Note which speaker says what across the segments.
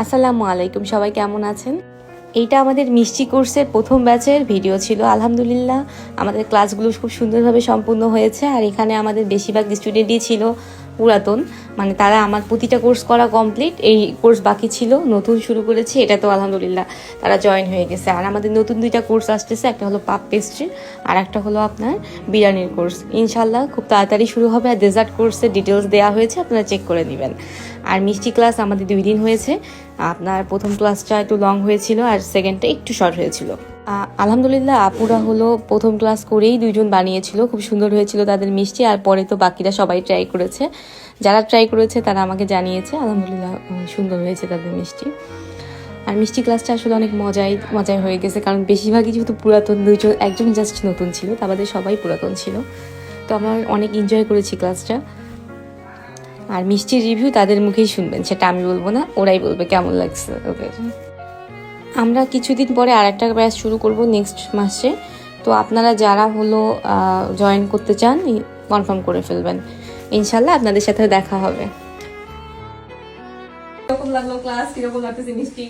Speaker 1: আসসালামু আলাইকুম, সবাই কেমন আছেন? এইটা আমাদের মিষ্টি কোর্সের প্রথম ব্যাচের ভিডিও ছিল। আলহামদুলিল্লাহ আমাদের ক্লাসগুলো খুব সুন্দরভাবে সম্পূর্ণ হয়েছে। আর এখানে আমাদের বেশিরভাগ স্টুডেন্টই ছিল পুরাতন, মানে তারা আমার প্রতিটা কোর্স করা কমপ্লিট, এই কোর্স বাকি ছিল, নতুন শুরু করেছি, এটা তো আলহামদুলিল্লাহ তারা জয়েন হয়ে গেছে। আর আমাদের নতুন দুইটা কোর্স আসতেছে, একটা হলো পাপ পেস্ট্রি আর একটা হলো আপনার বিরিয়ানির কোর্স। ইনশাল্লাহ খুব তাড়াতাড়ি শুরু হবে। আর ডেজার্ট কোর্সের ডিটেলস দেওয়া হয়েছে, আপনারা চেক করে নেবেন। আর মিষ্টি ক্লাস আমাদের 2 দিন হয়েছে। আপনার প্রথম ক্লাসটা একটু লং হয়েছিল আর সেকেন্ডটা একটু শর্ট হয়েছিল। আলহামদুলিল্লাহ আপুরা হলো প্রথম ক্লাস করেই 2 জন বানিয়েছিল, খুব সুন্দর হয়েছিল তাদের মিষ্টি। আর পরে তো বাকিরা সবাই ট্রাই করেছে, যারা ট্রাই করেছে তারা আমাকে জানিয়েছে আলহামদুলিল্লাহ সুন্দর হয়েছে তাদের মিষ্টি। আর মিষ্টি ক্লাসটা আসলে অনেক মজাই হয়ে গেছে, কারণ বেশিরভাগই যেহেতু পুরাতন, একজন জাস্ট নতুন ছিল, তাদের সবাই পুরাতন ছিল। তো আমরা অনেক এনজয় করেছি ক্লাসটা। আর মিষ্টির রিভিউ তাদের মুখেই শুনবেন, সেটা আমি বলবো না, ওরাই বলবে কেমন লাগছে ওদের। আমরা কিছুদিন পরে আর একটা ব্যাচ শুরু করব নেক্সট মাসে। তো আপনারা যারা হলো জয়েন করতে চান কনফার্ম করে ফেলবেন, ইনশাল্লাহ আপনাদের সাথে দেখা হবে।
Speaker 2: কিরকম লাগলো ক্লাস? কিরকম লাগতেছে মিষ্টি?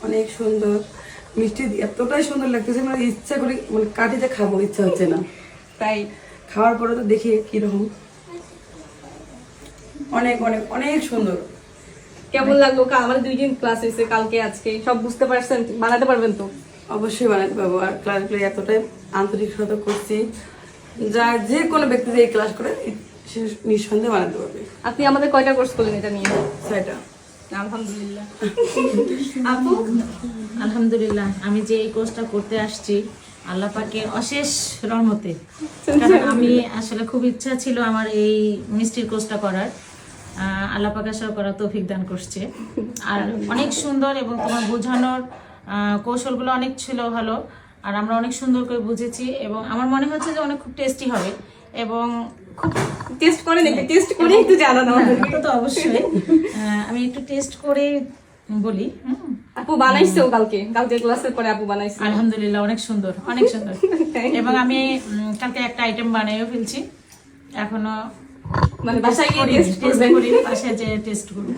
Speaker 3: অনেক সুন্দর মিষ্টি, এতটাই সুন্দর লাগতেছে মানে ইচ্ছা করে মানে কাটিতে খাবো, ইচ্ছা হচ্ছে না।
Speaker 2: তাই
Speaker 3: খাওয়ার পরে তো দেখি কিরকম, অনেক অনেক অনেক সুন্দর।
Speaker 2: কেমন লাগলো? আমাদের 2 দিন ক্লাস হয়েছে, কালকে আজকে সব বুঝতে পারছেন? বানাতে পারবেন তো?
Speaker 3: অবশ্যই বানাতে পারবো। আর ক্লাসগুলো এতটাই আন্তরিকতা করছি, যা যে কোনো ব্যক্তি যে এই ক্লাস করে সে নিঃসন্দেহে বানাতে পারবে।
Speaker 2: আপনি আমাদের কয়টা কোর্স করলেন এটা নিয়ে?
Speaker 3: সেটা
Speaker 2: আলহামদুলিল্লাহ। আপু?
Speaker 4: আলহামদুলিল্লাহ, আমি যে এই কোর্সটা করতে আসছি আল্লাহ পাকের অশেষ রহমতে, কারণ আমি আসলে খুব ইচ্ছা ছিল আমার এই মিষ্টির কোর্সটা করার। আল্লাহ পাক আশা করার তৌফিক দান করছে। আর অনেক সুন্দর, এবং তোমার বোঝানোর কৌশলগুলো অনেক ছিল ভালো। আর আমরা অনেক সুন্দর করে বুঝেছি, এবং আমার মনে হচ্ছে যে অনেক খুব টেস্টি হবে। এবং খুব
Speaker 2: টেস্ট করে নাকি? টেস্ট করে একটু জানানো আমাদের।
Speaker 4: এটা তো অবশ্যই আমি একটু টেস্ট করে বলি।
Speaker 2: আপু বানাইছো কালকে ক্লাসের পরে আপু বানাইছে।
Speaker 4: আলহামদুলিল্লাহ অনেক সুন্দর, অনেক সুন্দর। এবং আমি কালকে একটা আইটেম বানাইও ফেলছি, এখনো
Speaker 2: মানে বাসায় গিয়ে টেস্ট
Speaker 4: টেস্ট
Speaker 2: করবেন?
Speaker 4: করি, বাসায় যে টেস্ট করব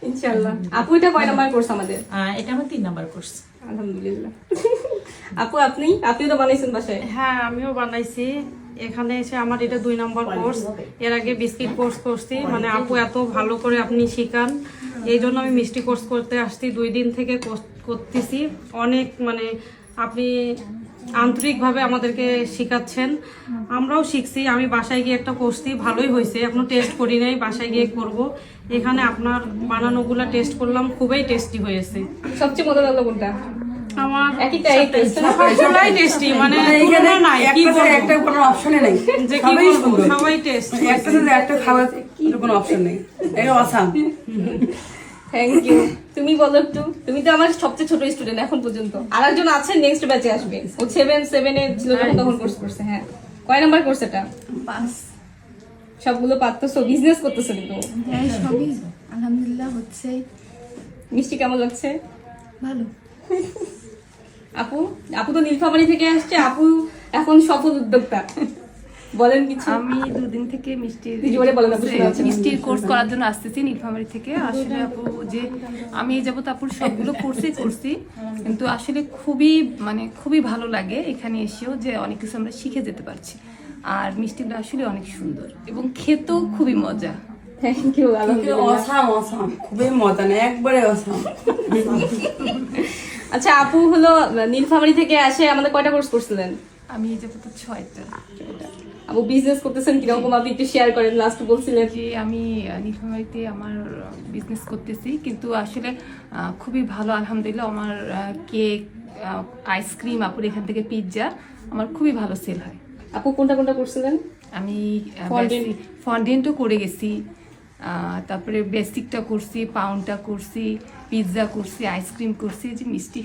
Speaker 2: ইনশাআল্লাহ। আপু এটা কয় নাম্বার কোর্স আমাদের?
Speaker 4: এটা আমার 3 নাম্বার কোর্স।
Speaker 2: আলহামদুলিল্লাহ। আপু আপনি তো বানাইছেন বাসায়?
Speaker 5: হ্যাঁ, আমিও বানাইছি। এখানে এসে আমার এটা 2 নম্বর কোর্স। এর আগে বিস্কিট কোর্স করছি, মানে আপু এত ভালো করে আপনি শিখান, এই জন্য আমি মিষ্টি কোর্স করতে আসছি। 2 দিন থেকে করতেছি। অনেক মানে আপনি আন্তরিকভাবে আমাদেরকে শেখাচ্ছেন, আমরাও শিখছি। আমি বাসায় গিয়ে একটা করছি, ভালোই হয়েছে, এখনো টেস্ট করি নাই, বাসায় গিয়ে করব। এখানে আপনার বানানোগুলা টেস্ট করলাম, খুবই টেস্টি হয়েছে।
Speaker 2: সবচেয়ে মজা লাগলো কোনটা?
Speaker 5: আমার
Speaker 2: একটাই টেস্ট
Speaker 5: সবগুলাই টেস্টি, মানে
Speaker 3: এখানে
Speaker 5: তুলনা নাই, কি বলবো?
Speaker 3: একটা কোনো অপশনে নেই,
Speaker 5: যে কি
Speaker 3: সবাই
Speaker 5: বলবো,
Speaker 3: সুন্দর।
Speaker 5: সবাই টেস্ট।
Speaker 3: একটা সাথে একটা খাবার কোনো অপশন নেই, এটা অসাম।
Speaker 2: Thank you. তুমি বলো একটু। তুমি তো আমার সবচেয়ে ছোট স্টুডেন্ট এখন পর্যন্ত। আরেকজন আছে নেক্সট ব্যাচে আসবে, ও 7 এ ছিল যখন তখন কোর্স করছে। হ্যাঁ, কয় নাম্বার কোর্স এটা?
Speaker 6: 5।
Speaker 2: সবগুলো পারতেছো, বিজনেস করতেছো কিন্তু।
Speaker 6: হ্যাঁ, সবই আলহামদুলিল্লাহ হচ্ছে।
Speaker 2: মিষ্টি কেমন লাগছে?
Speaker 6: ভালো।
Speaker 2: আপু তো নীলফামারী থেকে আসছে, আপু এখন সফল উদ্যোক্তা। বলেন কিছু।
Speaker 7: আমি 2 দিন থেকে মিষ্টির
Speaker 2: জোরে বলেন, আপু শোনা যাচ্ছে না।
Speaker 7: মিষ্টির কোর্স করার জন্য আসতেছি নীলফামারী থেকে। আসলে আপু যে আমি এই যাবত আপুর সবগুলো কোর্সই করছি, কিন্তু আসলে খুবই ভালো লাগে এখানে এসেও যে অনেক কিছু আমরা শিখে যেতে পারছি। আর মিষ্টিগুলো আসলে অনেক সুন্দর এবং খেতেও খুবই মজা।
Speaker 2: Thank you.
Speaker 3: অসাম অসাম, খুবই মজা না, একবারে অসাম।
Speaker 2: আচ্ছা, আপু হলো নীলফামারী থেকে আসে, আমাদের কয়টা কোর্স করছিলেন?
Speaker 7: আমি এই যাবত 6টা।
Speaker 2: আপু বিজনেস করতেছেন কিরকম, আপনি একটু শেয়ার করেন। লাস্ট বলছিলেন
Speaker 7: যে আমি নীলফামারীতে আমার বিজনেস করতেছি, কিন্তু আসলে খুবই ভালো আলহামদুলিল্লাহ। আমার কেক, আইসক্রিম, আপুর এখান থেকে পিৎজা আমার খুবই ভালো সেল হয়।
Speaker 2: আপু কোনটা করছিলেন?
Speaker 7: আমি
Speaker 2: ফন্ডেন্ট।
Speaker 7: ফন্ডেন্টও করে গেছি, তারপরে বেসিকটা করছি, পাউন্ডটা করছি, পিৎজা করছি, আইসক্রিম করছি, যে মিষ্টি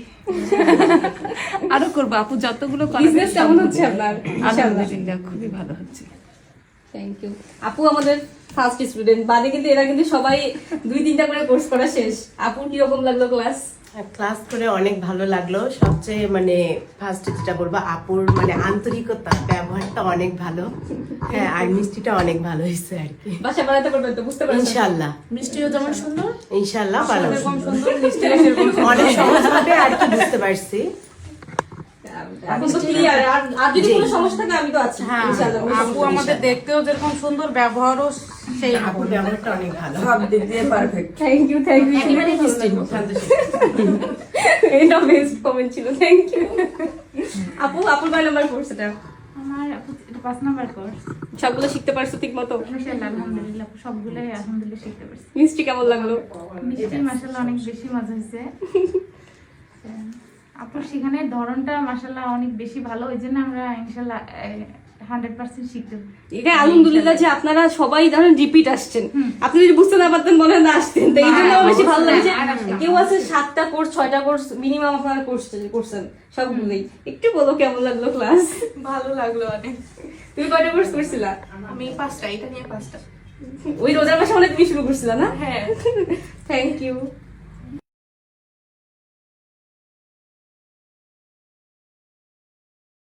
Speaker 7: আরো করবো আপু, যতগুলো
Speaker 2: বিজনেস কেমন হচ্ছে আপনার?
Speaker 7: আলহামদুলিল্লাহ খুবই ভালো হচ্ছে।
Speaker 2: Thank you. আপু আমাদের ফার্স্ট স্টুডেন্ট, বাদে কিন্তু এরা কিন্তু সবাই 2-3টা করে কোর্স করা শেষ। আপুর কিরকম লাগলো ক্লাস?
Speaker 8: ক্লাস করে অনেক ভালো লাগলো। সবচেয়ে মানে ফার্স্টে যেটা বলবো, আপুর মানে আন্তরিকতা, ব্যবহারটা অনেক ভালো। হ্যাঁ, আর মিষ্টিটা অনেক ভালো হয়েছে আর কি।
Speaker 2: বাসা বানাতে পারবেন তো, বুঝতে পারছেন?
Speaker 8: ইনশাল্লাহ
Speaker 4: মিষ্টিও যেমন সুন্দর,
Speaker 8: ইনশাল্লাহ ভালো,
Speaker 5: এরকম সুন্দর মিষ্টি সেরকম
Speaker 8: অনেক সহজ ভাবে আর কি বুঝতে পারছি।
Speaker 2: এখন তো ক্লিয়ার। আর যদি কোনো সমস্যা থাকে আমি তো আছি ইনশাআল্লাহ।
Speaker 5: আপু আমাদের দেখতেও যেরকম সুন্দর, ব্যবহারও সেই
Speaker 8: আপুর ব্যবহারটা অনেক ভালো।
Speaker 3: সব দিক দিয়ে perfect.
Speaker 2: Thank you, thank you.
Speaker 4: একেবারে মিষ্টির মতো।
Speaker 2: এটা বেস্ট কমেন্ট ছিল, থ্যাংক ইউ। আপু, আপুর কয় নাম্বার কোর্স এটা?
Speaker 9: আমার এটা 5 নাম্বার কোর্স।
Speaker 2: সবগুলো শিখতে পারছো ঠিক মতো?
Speaker 9: মাশাআল্লাহ, আলহামদুলিল্লাহ সবগুলাই আলহামদুলিল্লাহ শিখতে পারছি।
Speaker 2: মিষ্টি কেমন লাগলো?
Speaker 9: মিষ্টি মাশাআল্লাহ অনেক বেশি মজা হয়েছে। আপনার শেখানোর ধরনটা মাশাআল্লাহ অনেক বেশি ভালো, ওই জন্য আমরা ইনশাআল্লাহ 100% শিখতে পারি।
Speaker 2: এটা আলহামদুলিল্লাহ যে আপনারা সবাই ধরেন রিপিট আসছেন। আপনি যদি বুঝতে না পারতেন মনে হয় না আসতেন, তো এই জন্য আমার বেশি ভালো লাগছে। কেউ আছে 7টা কোর্স 6টা কোর্স মিনিমাম আপনারা করছেন সবগুলোই। একটু বলো কেমন লাগলো ক্লাস?
Speaker 6: ভালো লাগলো অনেক।
Speaker 2: তুমি কয়টা কোর্স করছিলা?
Speaker 6: আমি 5টা, এটা নিয়ে 5টা।
Speaker 2: ওই রোজার মাসে মানে তুমি শুরু করছিলা না?
Speaker 6: হ্যাঁ।
Speaker 2: Thank you.